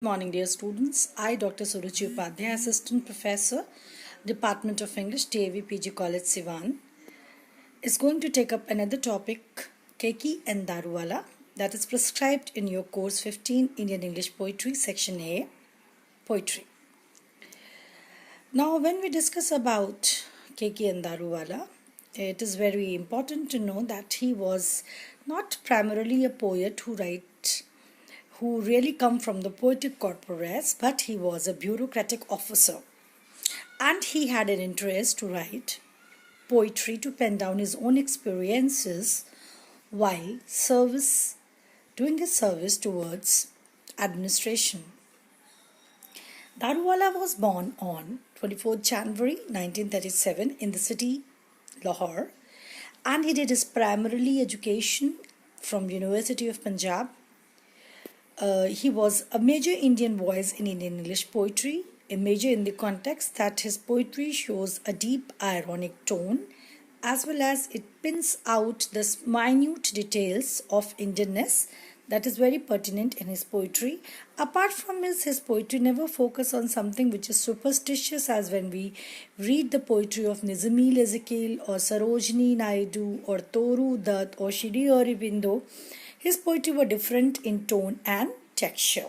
Morning, dear students. I, Dr. Suruchi Upadhyay, Assistant Professor, Department of English, D.A.V. PGCollege, Siwan, is going to take up another topic, Keki and Daruwalla, that is prescribed in your course 15, Indian English Poetry, Section A, Poetry. Now, when we discuss about Keki and Daruwalla, it is very important to know that he was not primarily a poet who really come from the poetic corpus, but he was a bureaucratic officer. And he had an interest to write poetry, to pen down his own experiences while doing his service towards administration. Daruwalla was born on 24th January 1937 in the city Lahore, and he did his primary education from University of Punjab. He was a major Indian voice in Indian English poetry, a major in the context that his poetry shows a deep ironic tone, as well as it pins out the minute details of Indianness that is very pertinent in his poetry. Apart from his poetry never focus on something which is superstitious, as when we read the poetry of Nizamil Ezekiel or Sarojini Naidu or Toru Dutt or Shri Aurobindo. His poetry were different in tone and texture.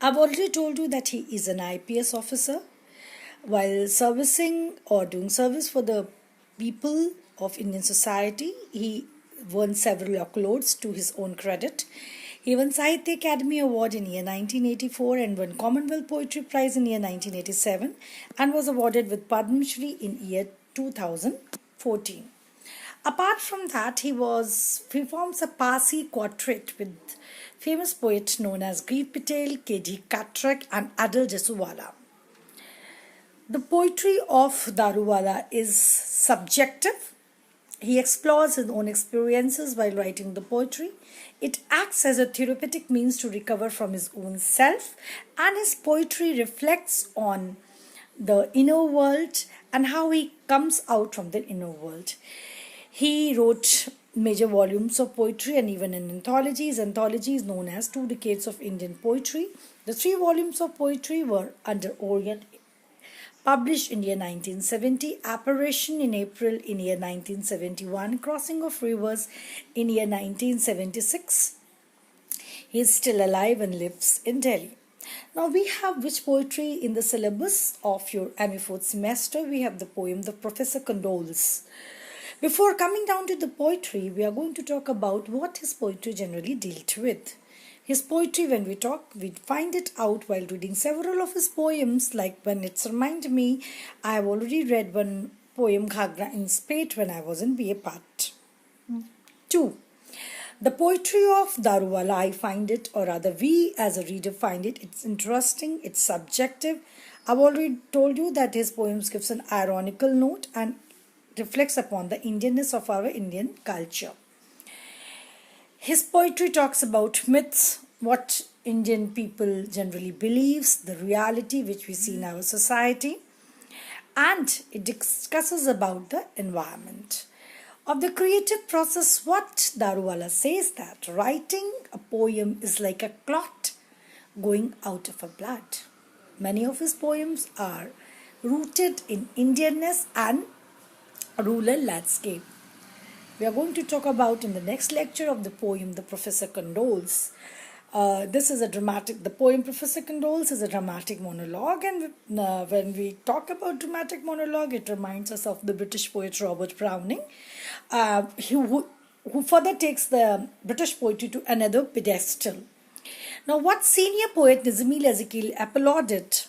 I've already told you that he is an IPS officer. While servicing or doing service for the people of Indian society, he won several accolades to his own credit. He won Sahitya Academy Award in year 1984 and won Commonwealth Poetry Prize in year 1987 and was awarded with Padma Shri in year 2014. Apart from that, he forms a Parsi quartet with famous poets known as Grieve Patel, K.G. Katrak and Adil Jasuwala. The poetry of Daruwalla is subjective. He explores his own experiences while writing the poetry. It acts as a therapeutic means to recover from his own self, and his poetry reflects on the inner world and how he comes out from the inner world. He wrote major volumes of poetry and even in anthologies known as 2 Decades of Indian Poetry. The 3 volumes of poetry were Under Orient, published in year 1970, Apparition in April in year 1971, Crossing of Rivers in year 1976. He is still alive and lives in Delhi. Now we have which poetry in the syllabus of your MA 4th semester? We have the poem The Professor Condoles. Before coming down to the poetry, we are going to talk about what his poetry generally dealt with. His poetry, when we find it out while reading several of his poems, like when it's remind me, I have already read one poem, Ghagra in Spate, when I was in BA Part 2. The poetry of Daruwalla, I find it, or rather we as a reader find it, it's interesting, it's subjective. I've already told you that his poems gives an ironical note and reflects upon the Indianness of our Indian culture. His poetry talks about myths, what Indian people generally believes, the reality which we see in our society, and it discusses about the environment. Of the creative process, what Daruwalla says that writing a poem is like a clot going out of a blood. Many of his poems are rooted in Indianness and rural landscape. We are going to talk about in the next lecture of the poem The Professor Condoles. The poem Professor Condoles is a dramatic monologue, and when we talk about dramatic monologue, it reminds us of the British poet Robert Browning, who further takes the British poetry to another pedestal. Now, what senior poet Nizamil Ezekiel applauded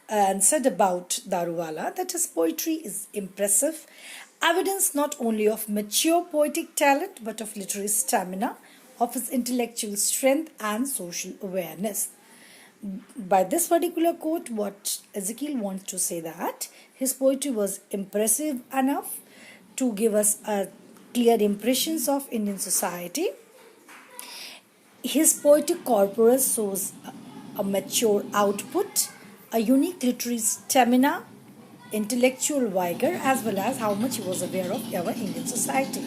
and said about Daruwalla, that his poetry is impressive, evidence not only of mature poetic talent but of literary stamina, of his intellectual strength and social awareness. By this particular quote, what Ezekiel wants to say that his poetry was impressive enough to give us a clear impressions of Indian society. His poetic corpus shows a mature output, a unique literary stamina, intellectual vigor, as well as how much he was aware of our Indian society.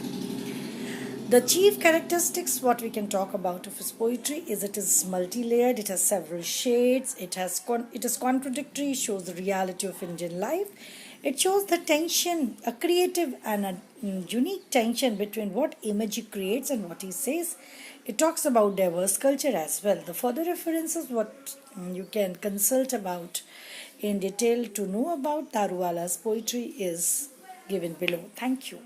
The chief characteristics, what we can talk about of his poetry, is it is multi-layered, it has several shades, it is contradictory, it shows the reality of Indian life. It shows the tension, a creative and a unique tension between what image he creates and what he says. It talks about diverse culture as well. The further references, what you can consult about in detail to know about Daruwalla's poetry is given below. Thank you.